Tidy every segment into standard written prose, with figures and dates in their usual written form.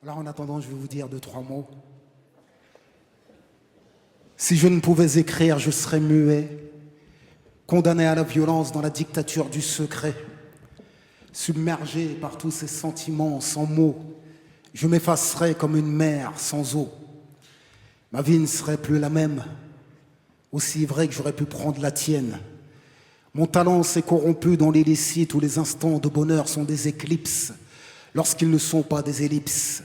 Alors en attendant, je vais vous dire deux, trois mots. Si je ne pouvais écrire, je serais muet, condamné à la violence dans la dictature du secret. Submergé par tous ces sentiments sans mots, je m'effacerais comme une mer sans eau. Ma vie ne serait plus la même, aussi vrai que j'aurais pu prendre la tienne. Mon talent s'est corrompu dans l'illicite où les instants de bonheur sont des éclipses, lorsqu'ils ne sont pas des ellipses.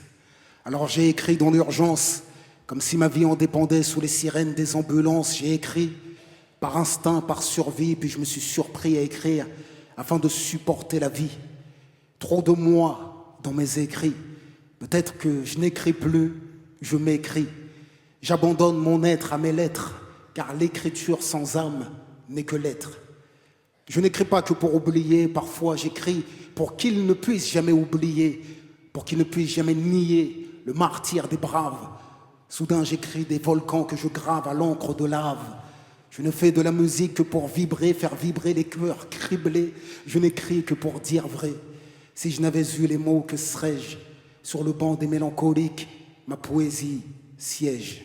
Alors j'ai écrit dans l'urgence, comme si ma vie en dépendait sous les sirènes des ambulances. J'ai écrit par instinct, par survie, puis je me suis surpris à écrire afin de supporter la vie. Trop de moi dans mes écrits. Peut-être que je n'écris plus, je m'écris. J'abandonne mon être à mes lettres, car l'écriture sans âme n'est que lettre. Je n'écris pas que pour oublier, parfois j'écris pour qu'il ne puisse jamais oublier, pour qu'il ne puisse jamais nier le martyre des braves. Soudain j'écris des volcans que je grave à l'encre de lave. Je ne fais de la musique que pour vibrer, faire vibrer les cœurs criblés. Je n'écris que pour dire vrai. Si je n'avais eu les mots, que serais-je? Sur le banc des mélancoliques, ma poésie siège.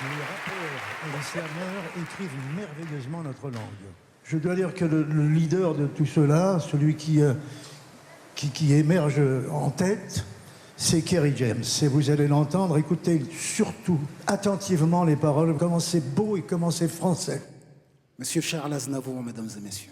Les rappeurs et les slameurs écrivent merveilleusement notre langue. Je dois dire que le leader de tout cela, celui qui émerge en tête, c'est Kerry James. Et vous allez l'entendre, écoutez surtout attentivement les paroles, comment c'est beau et comment c'est français. Monsieur Charles Aznavour, mesdames et messieurs.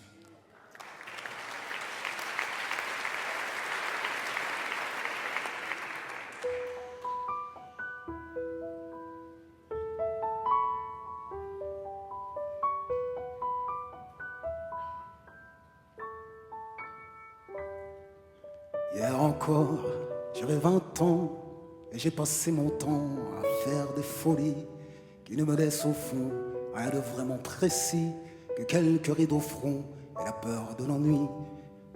Hier encore, j'avais 20 ans et j'ai passé mon temps à faire des folies qui ne me laissent au fond rien de vraiment précis que quelques rides au front et la peur de l'ennui.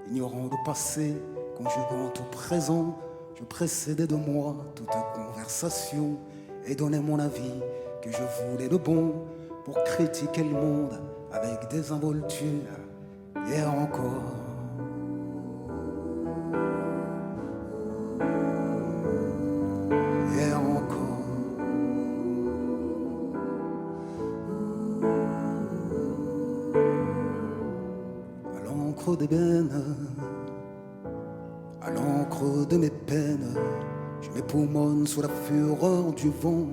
Ignorant le passé, conjuguant au présent, je précédais de moi toute conversation et donnais mon avis que je voulais le bon pour critiquer le monde avec désinvolture. Hier encore, d'ébène, à l'encre de mes peines, je m'époumonne sous la fureur du vent.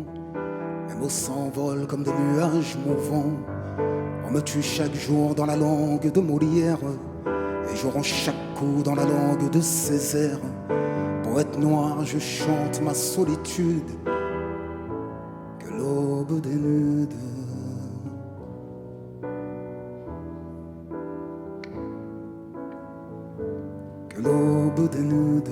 Mes mots s'envolent comme des nuages mouvants. On me tue chaque jour dans la langue de Molière, et je rends chaque coup dans la langue de Césaire. Poète noir, je chante ma solitude, que l'aube dénude. L'aube dénude.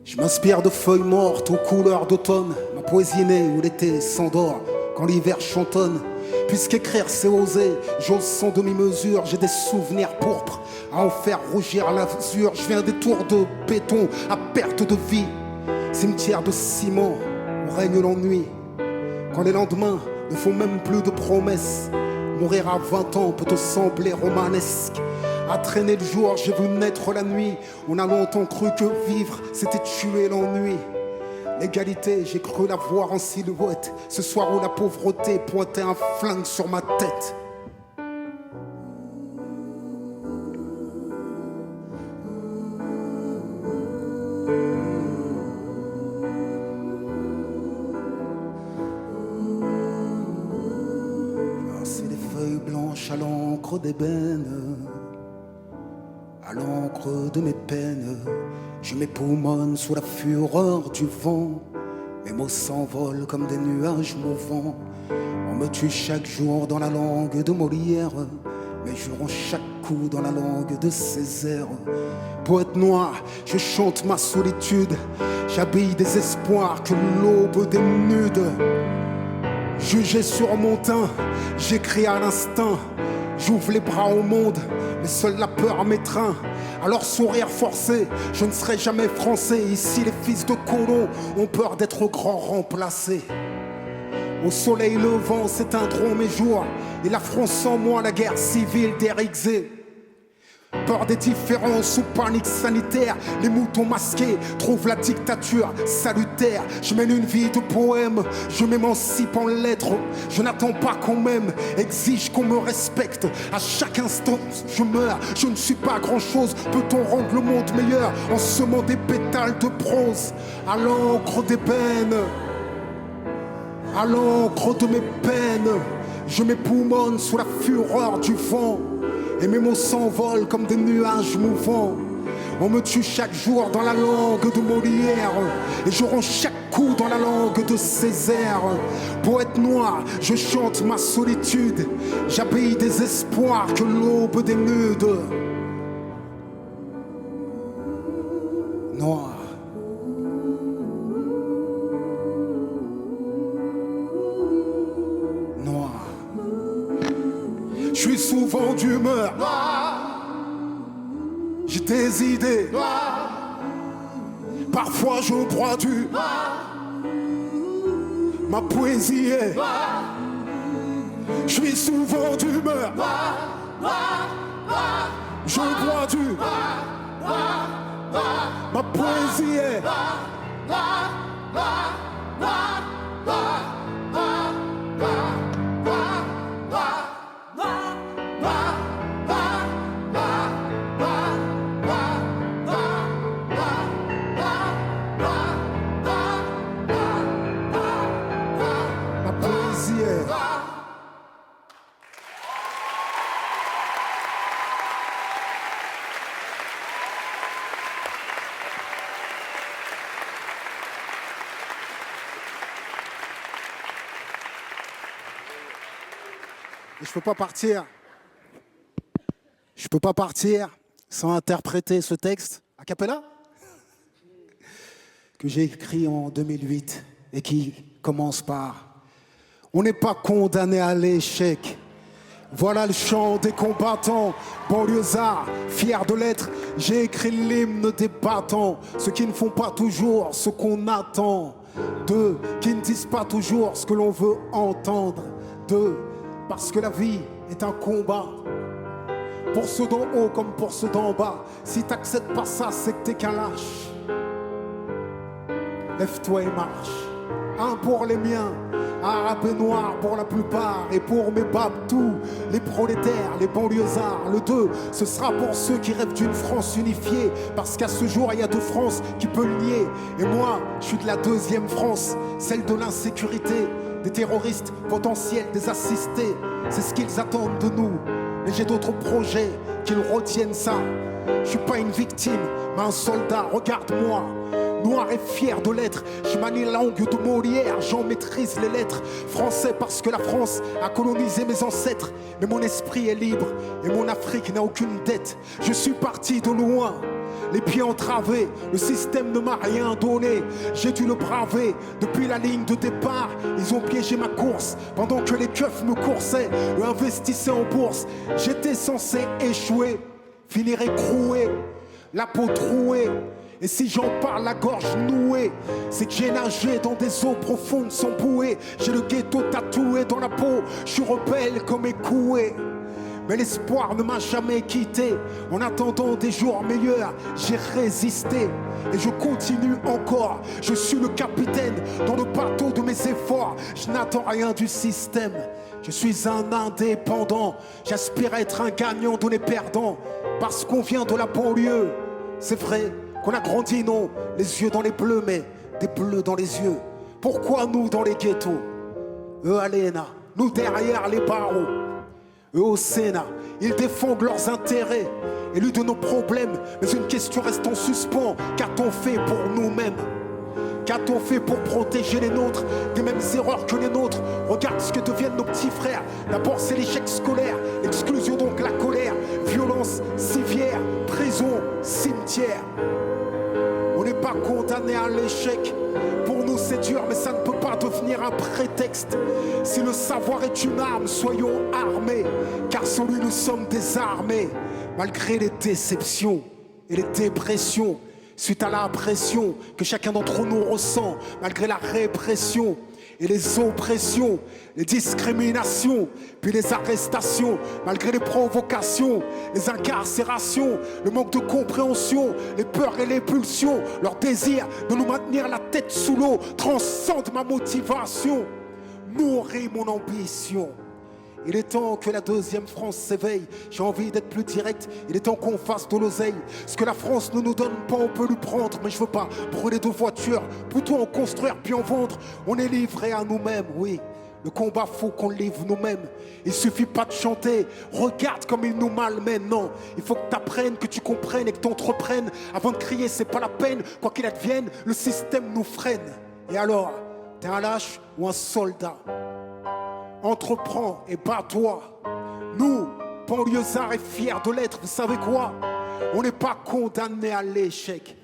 Je m'inspire de feuilles mortes aux couleurs d'automne. Ma poésie naît où l'été s'endort quand l'hiver chantonne. Puisqu'écrire c'est oser, j'ose sans demi-mesure. J'ai des souvenirs pourpres à en faire rougir l'azur. Je viens des tours de béton à perte de vie, cimetière de ciment où règne l'ennui. Quand les lendemains ne font même plus de promesses, mourir à 20 ans peut te sembler romanesque. À traîner le jour, j'ai vu naître la nuit. On a longtemps cru que vivre, c'était tuer l'ennui. L'égalité, j'ai cru la voir en silhouette. Ce soir où la pauvreté pointait un flingue sur ma tête. Blanche à l'encre d'ébène, à l'encre de mes peines, je m'époumonne sous la fureur du vent. Mes mots s'envolent comme des nuages mouvants. On me tue chaque jour dans la langue de Molière, mais je rends chaque coup dans la langue de Césaire. Poète noir, je chante ma solitude, j'habille des espoirs que l'aube dénude. Jugé sur mon teint, j'écris à l'instinct. J'ouvre les bras au monde, mais seule la peur m'étreint. Alors sourire forcé, je ne serai jamais français. Ici les fils de colons ont peur d'être grands remplacés. Au soleil levant s'éteindront mes jours, et la France sans moi, la guerre civile d'Éric Zé. Peur des différences ou panique sanitaire, les moutons masqués trouvent la dictature salutaire. Je mène une vie de poème, je m'émancipe en lettres. Je n'attends pas qu'on m'aime, exige qu'on me respecte. À chaque instant, je meurs, je ne suis pas grand-chose. Peut-on rendre le monde meilleur en semant des pétales de prose à l'encre des peines, à l'encre de mes peines? Je m'époumonne sous la fureur du vent. Et mes mots s'envolent comme des nuages mouvants. On me tue chaque jour dans la langue de Molière, et je rends chaque coup dans la langue de Césaire. Poète noir, je chante ma solitude, j'habille des espoirs que l'aube dénude. Noir. Je suis souvent d'humeur noire. J'ai des idées noires. Parfois je broie du noir. Ma poésie est noire. Je suis souvent d'humeur noire. Je broie du noir. Ma poésie est noire. Et je peux pas partir sans interpréter ce texte a cappella que j'ai écrit en 2008 et qui commence par « On n'est pas condamné à l'échec ». Voilà le chant des combattants, banlieusards, fiers de l'être. J'ai écrit l'hymne des battants, ceux qui ne font pas toujours ce qu'on attend d'eux, qui ne disent pas toujours ce que l'on veut entendre d'eux. Parce que la vie est un combat, pour ceux d'en haut comme pour ceux d'en bas. Si t'acceptes pas ça, c'est que t'es qu'un lâche. Lève-toi et marche. Un pour les miens, arabes et noirs pour la plupart, et pour mes babtous, les prolétaires, les banlieusards. Le 2, ce sera pour ceux qui rêvent d'une France unifiée, parce qu'à ce jour, il y a 2 Frances qui peuvent le nier. Et moi, je suis de la 2e France, celle de l'insécurité, des terroristes potentiels, des assistés. C'est ce qu'ils attendent de nous. Mais j'ai d'autres projets, qu'ils retiennent ça. Je suis pas une victime, mais un soldat, regarde-moi. Noir et fier de l'être, je manie la langue de Molière, j'en maîtrise les lettres. Français parce que la France a colonisé mes ancêtres. Mais mon esprit est libre et mon Afrique n'a aucune dette. Je suis parti de loin, les pieds entravés, le système ne m'a rien donné. J'ai dû le braver, depuis la ligne de départ. Ils ont piégé ma course, pendant que les keufs me coursaient ou investissaient en bourse. J'étais censé échouer, finir écroué, la peau trouée. Et si j'en parle la gorge nouée, c'est que j'ai nagé dans des eaux profondes sans bouée. J'ai le ghetto tatoué dans la peau, je suis rebelle comme écoué. Mais l'espoir ne m'a jamais quitté. En attendant des jours meilleurs, j'ai résisté. Et je continue encore. Je suis le capitaine dans le bateau de mes efforts. Je n'attends rien du système. Je suis un indépendant. J'aspire à être un gagnant de les perdants. Parce qu'on vient de la banlieue. C'est vrai qu'on a grandi, non, les yeux dans les bleus, mais des bleus dans les yeux. Pourquoi nous dans les ghettos? Eux à l'ENA, nous derrière les barreaux. Eux au Sénat, ils défendent leurs intérêts, élus de nos problèmes. Mais une question reste en suspens, qu'a-t-on fait pour nous-mêmes? Qu'a-t-on fait pour protéger les nôtres des mêmes erreurs que les nôtres? Regarde ce que deviennent nos petits frères. D'abord c'est l'échec scolaire, l'exclusion donc la colère, violence, civière, prison, cimetière. On n'est pas condamné à l'échec. Pour nous c'est dur, mais ça ne peut pas devenir un prétexte. Si le savoir est une arme, soyons armés, car sans lui nous sommes désarmés. Malgré les déceptions et les dépressions, suite à la pression que chacun d'entre nous ressent, malgré la répression et les oppressions, les discriminations, puis les arrestations, malgré les provocations, les incarcérations, le manque de compréhension, les peurs et les pulsions, leur désir de nous maintenir la tête sous l'eau transcende ma motivation, nourrit mon ambition. Il est temps que la deuxième France s'éveille. J'ai envie d'être plus direct. Il est temps qu'on fasse de l'oseille. Ce que la France ne nous donne pas, on peut lui prendre. Mais je veux pas brûler de voitures, plutôt en construire puis en vendre. On est livré à nous-mêmes, oui. Le combat, faut qu'on le livre nous-mêmes. Il suffit pas de chanter. Regarde comme il nous malmène. Non, il faut que t'apprennes, que tu comprennes et que t'entreprennes. Avant de crier, c'est pas la peine. Quoi qu'il advienne, le système nous freine. Et alors, t'es un lâche ou un soldat? Entreprends et bats-toi. Nous, banlieusards et fiers de l'être, vous savez quoi? On n'est pas condamnés à l'échec.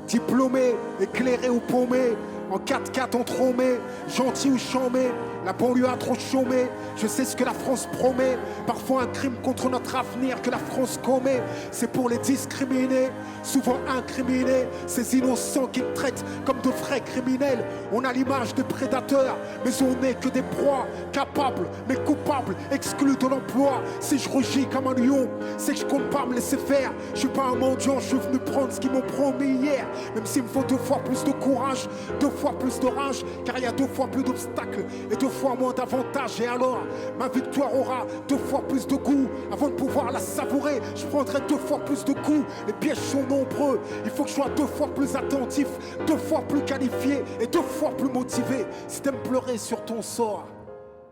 Diplômés, éclairés ou paumés, en 4x4 entrômés, gentils ou chambés, la banlieue a trop chômé. Je sais ce que la France promet. Parfois un crime contre notre avenir que la France commet. C'est pour les discriminés, souvent incriminés. Ces innocents qu'ils traitent comme de vrais criminels. On a l'image des prédateurs, mais on n'est que des proies. Capables, mais coupables, exclus de l'emploi. Si je rugis comme un lion, c'est que je compte pas me laisser faire. Je suis pas un mendiant, je suis venu prendre ce qu'ils m'ont promis hier. Même s'il me faut 2 fois plus de courage, 2 fois plus de rage, car il y a 2 fois plus d'obstacles et 2 fois moins d'avantages. Et alors, ma victoire aura 2 fois plus de goût. Avant de pouvoir la savourer, je prendrai 2 fois plus de coups. Les pièges sont nombreux, il faut que je sois 2 fois plus attentif, 2 fois plus qualifié et 2 fois plus motivé. Si t'aimes pleurer sur ton sort,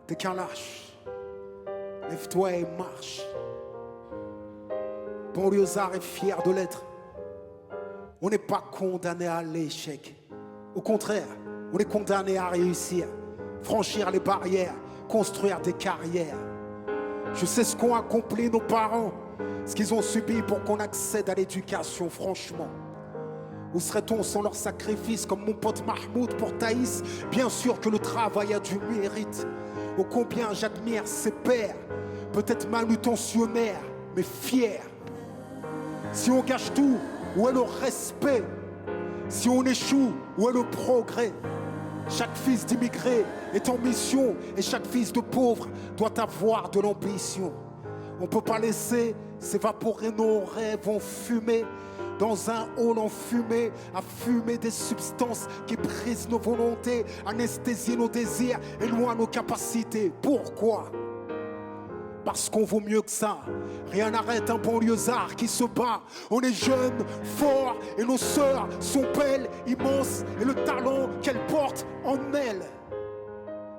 t'es qu'un lâche. Lève-toi et marche. Banlieusard est fier de l'être. On n'est pas condamné à l'échec. Au contraire, on est condamné à réussir, franchir les barrières, construire des carrières. Je sais ce qu'ont accompli nos parents, ce qu'ils ont subi pour qu'on accède à l'éducation, franchement. Où serait-on sans leur sacrifice, comme mon pote Mahmoud pour Thaïs? Bien sûr que le travail a du mérite. Ô combien j'admire ses pères, peut-être manutentionnaires, mais fiers. Si on gâche tout, où est le respect? Si on échoue, où est le progrès? Chaque fils d'immigré est en mission et chaque fils de pauvre doit avoir de l'ambition. On ne peut pas laisser s'évaporer nos rêves en fumée dans un hall enfumé, à fumer des substances qui brisent nos volontés, anesthésient nos désirs, éloignent nos capacités. Pourquoi? Parce qu'on vaut mieux que ça. Rien n'arrête un banlieusard qui se bat. On est jeunes, forts, et nos sœurs sont belles, immenses, et le talent qu'elles portent en elles.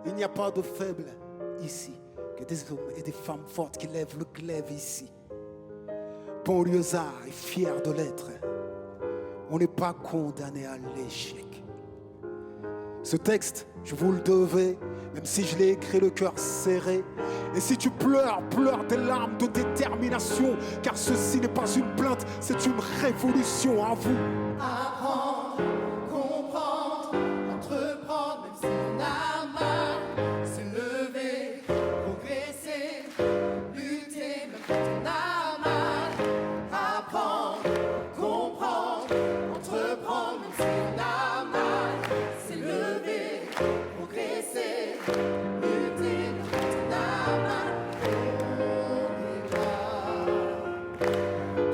Il n'y a pas de faibles ici, que des hommes et des femmes fortes qui lèvent le glaive ici. Banlieusard est fier de l'être. On n'est pas condamné à l'échec. Ce texte, je vous le devais, même si je l'ai écrit le cœur serré. Et si tu pleures, pleure des larmes de détermination, car ceci n'est pas une plainte, c'est une révolution à vous. Apprendre, comprendre, entreprendre, même si on a mal, se lever, progresser, lutter, même quand on a mal. Apprendre, comprendre, entreprendre, même si on a mal, se lever, progresser, lutter, même quand on a mal. On n'est pas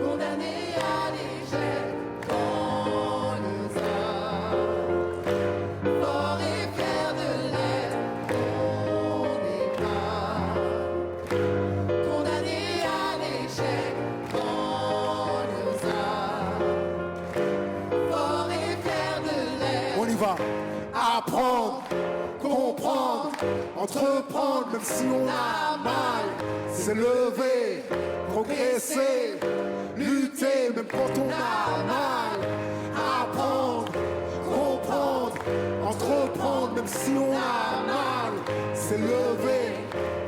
condamné à l'échec. Fort et fier de l'être, on n'est pas condamné à l'échec. Fort et fier de l'être. On y va. Apprendre, comprendre, entreprendre, même si on a mal. S'élever, progresser, lutter, même quand on a mal. Apprendre, comprendre, entreprendre, même si on a mal. S'élever,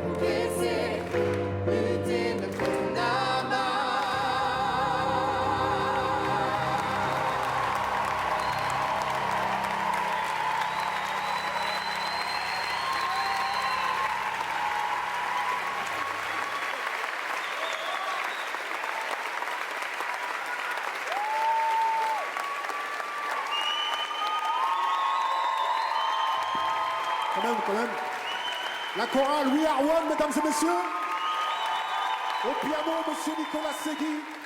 Progresser, lutter, même quand on a mal. quand quand même. La chorale We Are One, mesdames et messieurs. Au piano, monsieur Nicolas Segui.